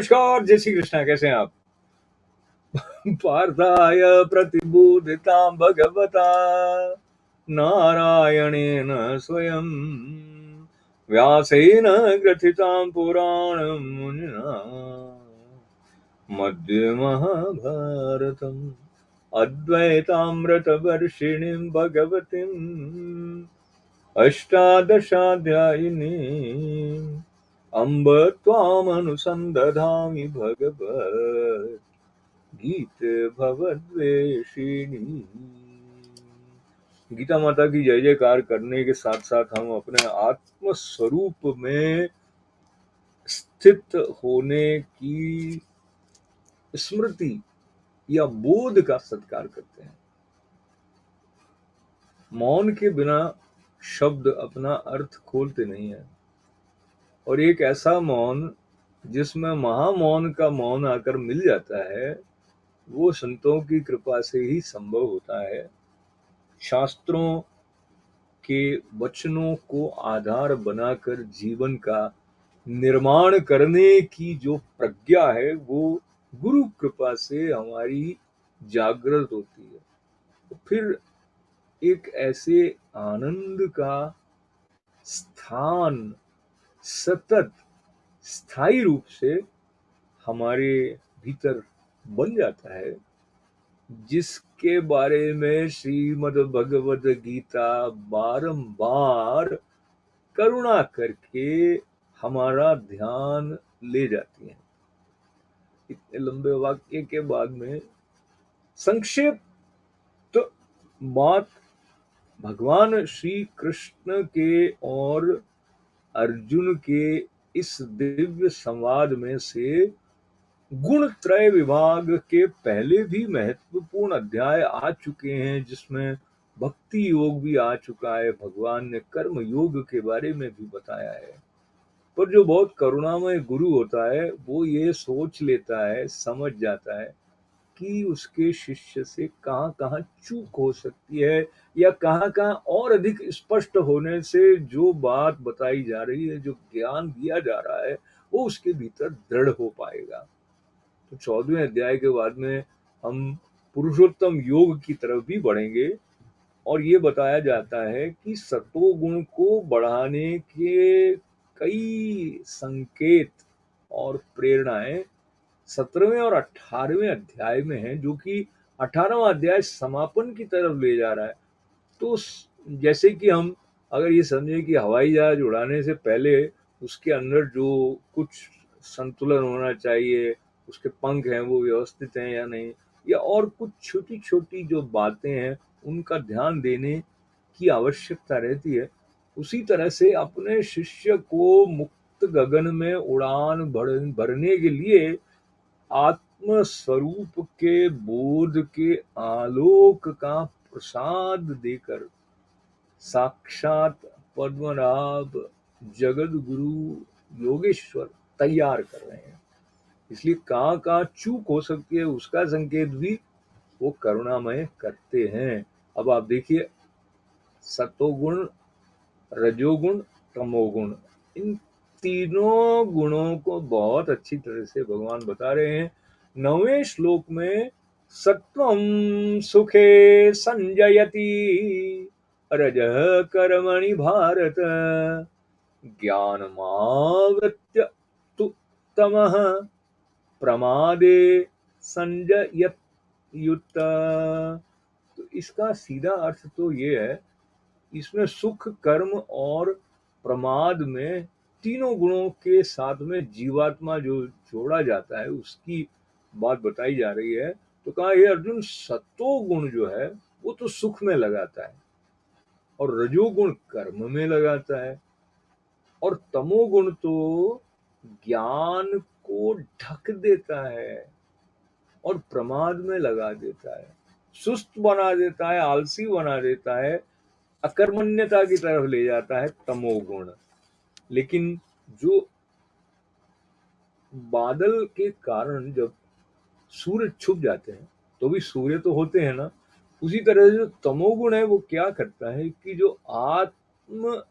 नमस्कार, जय श्री कृष्णा। कैसे हैं आप? पार्थाय प्रतिबोधितां भगवता नारायणेन स्वयं व्यासेन ग्रथितां पुराणं मुनिना मध्ये महाभारतम् अद्वैतामृतवर्षिणीं भगवतीम् अष्टादशाध्यायिनीम् अम्ब त्वामनुसन्दधामि भगवत् गीते भवद्वेषिणी। गीता माता की जय जयकार करने के साथ साथ हम अपने आत्म स्वरूप में स्थित होने की स्मृति या बोध का सत्कार करते हैं। मौन के बिना शब्द अपना अर्थ खोलते नहीं है, और एक ऐसा मौन जिसमें महामौन का मौन आकर मिल जाता है, वो संतों की कृपा से ही संभव होता है। शास्त्रों के वचनों को आधार बनाकर जीवन का निर्माण करने की जो प्रज्ञा है, वो गुरु कृपा से हमारी जागृत होती है। तो फिर एक ऐसे आनंद का स्थान सतत स्थायी रूप से हमारे भीतर बन जाता है, जिसके बारे में श्रीमद् भगवद गीता बारंबार करुणा करके हमारा ध्यान ले जाती है। इतने लंबे वाक्य के बाद में संक्षिप्त बात भगवान श्री कृष्ण के और अर्जुन के इस दिव्य संवाद में से गुण त्रय विभाग के पहले भी महत्वपूर्ण अध्याय आ चुके हैं, जिसमें भक्ति योग भी आ चुका है। भगवान ने कर्म योग के बारे में भी बताया है। पर जो बहुत करुणामय गुरु होता है, वो ये सोच लेता है, समझ जाता है कि उसके शिष्य से कहाँ कहाँ चूक हो सकती है, या कहाँ कहाँ और अधिक स्पष्ट होने से जो बात बताई जा रही है, जो ज्ञान दिया जा रहा है, वो उसके भीतर दृढ़ हो पाएगा। तो 14वें अध्याय के बाद में हम पुरुषोत्तम योग की तरफ भी बढ़ेंगे, और ये बताया जाता है कि सत्वगुण को बढ़ाने के कई संकेत और प्रेरणाएं 17वें और 18वें अध्याय में है, जो कि 18वां अध्याय समापन की तरफ ले जा रहा है। तो जैसे कि हम अगर ये समझें कि हवाई जहाज उड़ाने से पहले उसके अंदर जो कुछ संतुलन होना चाहिए, उसके पंख हैं वो व्यवस्थित हैं या नहीं, या और कुछ छोटी छोटी जो बातें हैं उनका ध्यान देने की आवश्यकता रहती है, उसी तरह से अपने शिष्य को मुक्त गगन में उड़ान भरने के लिए आत्म स्वरूप के बोध के आलोक का प्रसाद देकर साक्षात पद्मनाभ जगत गुरु योगेश्वर तैयार कर रहे हैं। इसलिए कहाँ कहाँ चूक हो सकती है उसका संकेत भी वो करुणामय करते हैं। अब आप देखिए, सतोगुण, रजोगुण, तमोगुण, इन तीनों गुणों को बहुत अच्छी तरह से भगवान बता रहे हैं। 9वें श्लोक में सत्वं सुखे संजयति रजः कर्मणि भारत ज्ञानमावृत्य तु तमः प्रमादे संजयत्युत। तो इसका सीधा अर्थ तो ये है, इसमें सुख, कर्म और प्रमाद में तीनों गुणों के साथ में जीवात्मा जो जोड़ा जाता है, उसकी बात बताई जा रही है। तो कहा, ये अर्जुन, सत्तो गुण जो है वो तो सुख में लगाता है, और रजोगुण कर्म में लगाता है, और तमोगुण तो ज्ञान को ढक देता है और प्रमाद में लगा देता है, सुस्त बना देता है, आलसी बना देता है, अकर्मण्यता की तरफ ले जाता है तमोगुण। लेकिन जो बादल के कारण जब सूर्य छुप जाते हैं, तो भी सूर्य तो होते हैं ना, उसी तरह जो तमोगुण है वो क्या करता है कि जो आत्म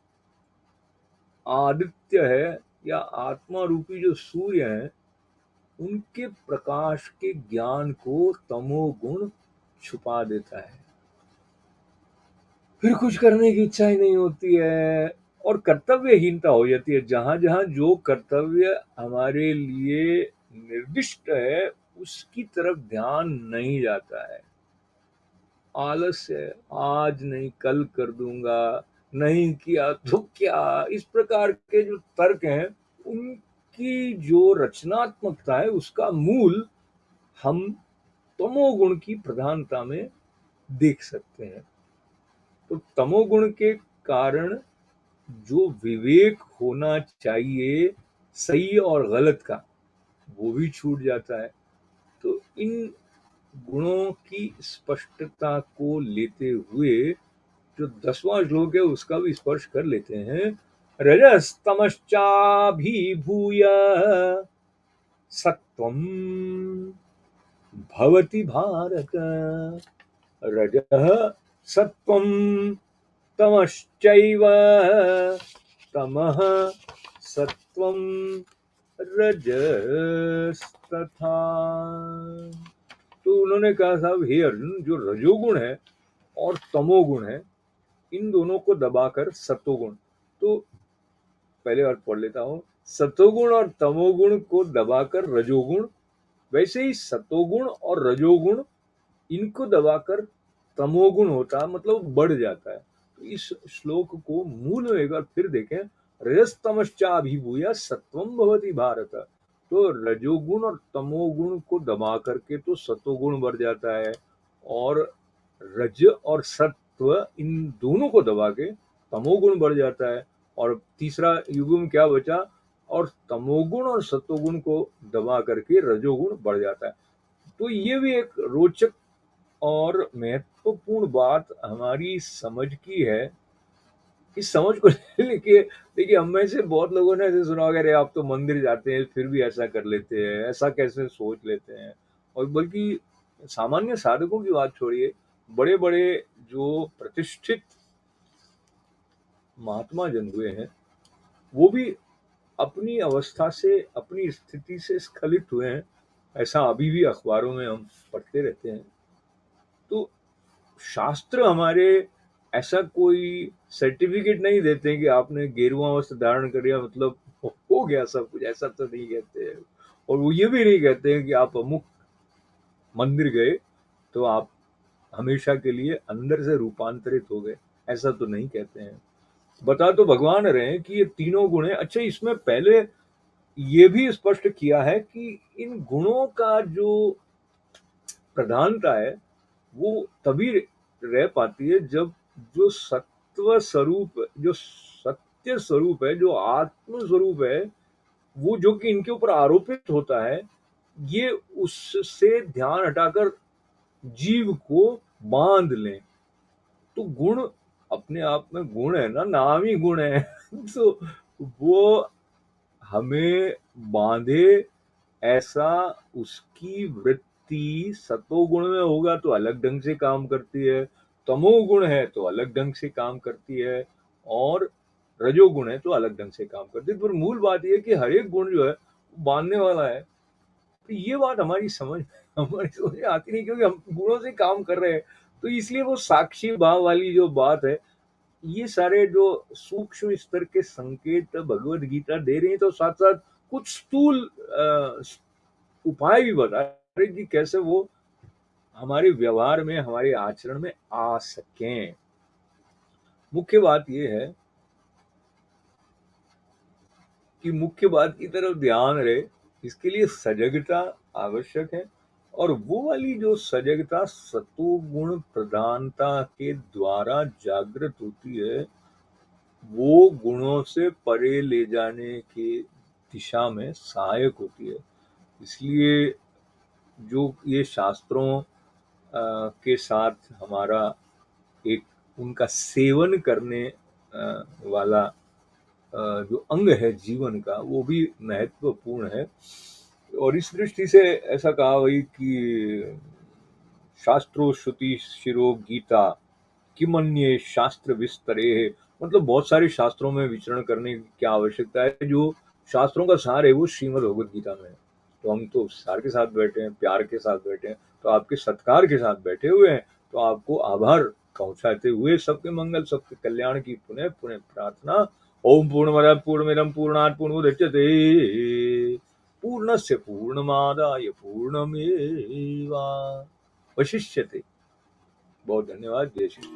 आदित्य है या आत्मा रूपी जो सूर्य है, उनके प्रकाश के ज्ञान को तमोगुण छुपा देता है। फिर कुछ करने की इच्छा ही नहीं होती है और कर्तव्यहीनता हो जाती है। जहां-जहां जो कर्तव्य हमारे लिए निर्दिष्ट है, उसकी तरफ ध्यान नहीं जाता है। आलस्य, आज नहीं कल कर दूंगा, नहीं किया तो क्या, इस प्रकार के जो तर्क हैं, उनकी जो रचनात्मकता है, उसका मूल हम तमोगुण की प्रधानता में देख सकते हैं। तो तमोगुण के कारण जो विवेक होना चाहिए सही और गलत का, वो भी छूट जाता है। तो इन गुणों की स्पष्टता को लेते हुए जो 10वां श्लोक है उसका भी स्पर्श कर लेते हैं। रजस्तमश्चाभिभूय सत्वं भवति भारत। रजः सत्वं तमश्चैव तमः सत्वं रजस्तथा। तो उन्होंने कहा साहब, हे अर्जुन, जो रजोगुण है और तमोगुण है, इन दोनों को दबाकर सत्वगुण, तो पहले और पढ़ लेता हूँ, सत्वगुण और तमोगुण को दबाकर रजोगुण, वैसे ही सत्वगुण और रजोगुण इनको दबाकर तमोगुण होता, मतलब बढ़ जाता है। तो इस श्लोक को मूल में एक बार फिर देखें। रजस्तमश्चाभिभूय सत्वं भवति भारत। तो रजोगुण और तमोगुण को दबा करके तो सत्वगुण बढ़ जाता है, और रज और सत्व इन दोनों को दबा के तमोगुण बढ़ जाता है। और तीसरा युग्म क्या बचा, और तमोगुण और सत्वगुण को दबा करके रजोगुण बढ़ जाता है। तो ये भी एक रोचक और महत्वपूर्ण बात हमारी समझ की है। इस समझ को लेके देखिए, हम में से बहुत लोगों ने ऐसे सुना होगा, अरे आप तो मंदिर जाते हैं फिर भी ऐसा कर लेते हैं, ऐसा कैसे सोच लेते हैं। और बल्कि सामान्य साधकों की बात छोड़िए, बड़े बड़े जो प्रतिष्ठित महात्मा जन हुए हैं, वो भी अपनी अवस्था से, अपनी स्थिति से स्खलित हुए हैं। ऐसा अभी भी अखबारों में हम पढ़ते रहते हैं। तो शास्त्र हमारे ऐसा कोई सर्टिफिकेट नहीं देते कि आपने गेरुआ वस्त्र धारण कर लिया मतलब हो गया सब कुछ, ऐसा तो नहीं कहते हैं। और वो ये भी नहीं कहते हैं कि आप अमुक मंदिर गए तो आप हमेशा के लिए अंदर से रूपांतरित हो गए, ऐसा तो नहीं कहते हैं। बता तो भगवान रहे हैं कि ये तीनों गुण है। अच्छा, इसमें पहले ये भी स्पष्ट किया है कि इन गुणों का जो प्रधानता है, वो तभी रह पाती है जब जो सत्व स्वरूप, जो सत्य स्वरूप है, जो आत्म स्वरूप है, वो जो कि इनके ऊपर आरोपित होता है, ये उससे ध्यान हटाकर जीव को बांध लें। तो गुण अपने आप में गुण है ना, नाम ही गुण है। तो वो हमें बांधे, ऐसा उसकी वृत्ति सतोगुण में होगा तो अलग ढंग से काम करती है, तमोगुण है तो अलग ढंग से काम करती है, और रजोगुण है तो अलग ढंग से काम करती है। पर मूल बात यह है कि हर एक गुण जो है वो बांधने वाला है। तो ये बात हमारी समझ में आती नहीं, क्योंकि हम गुणों से काम कर रहे हैं। तो इसलिए वो साक्षी भाव वाली जो बात है, ये सारे जो सूक्ष्म स्तर के संकेत भगवत गीता दे रही है, तो साथ साथ कुछ स्थूल उपाय भी बता रहे कि कैसे वो हमारे व्यवहार में, हमारे आचरण में आ सकें। मुख्य बात यह है कि मुख्य बात की तरफ ध्यान रहे, इसके लिए सजगता आवश्यक है। और वो वाली जो सजगता सतोगुण प्रधानता के द्वारा जागृत होती है, वो गुणों से परे ले जाने की दिशा में सहायक होती है। इसलिए जो ये शास्त्रों के साथ हमारा एक उनका सेवन करने वाला जो अंग है जीवन का, वो भी महत्वपूर्ण है। और इस दृष्टि से ऐसा कहा वही कि शास्त्रो श्रुति शिरो गीता किमन्ये शास्त्र विस्तरे, मतलब बहुत सारे शास्त्रों में विचरण करने की क्या आवश्यकता है। जो शास्त्रों का सार है वो श्रीमद् भगवद गीता में है। तो हम तो उत्साह के साथ बैठे हैं, प्यार के साथ बैठे हैं, तो आपके सत्कार के साथ बैठे हुए हैं, तो आपको आभार पहुंचाते हुए सबके मंगल सबके कल्याण की पुनः पुनः प्रार्थना। ओम पूर्णमद पूर्णमिदं पूर्णात् पूर्णमुदच्यते पूर्णस्य पूर्णमादाय पूर्णमेवावशिष्यते। बहुत धन्यवाद। जय श्री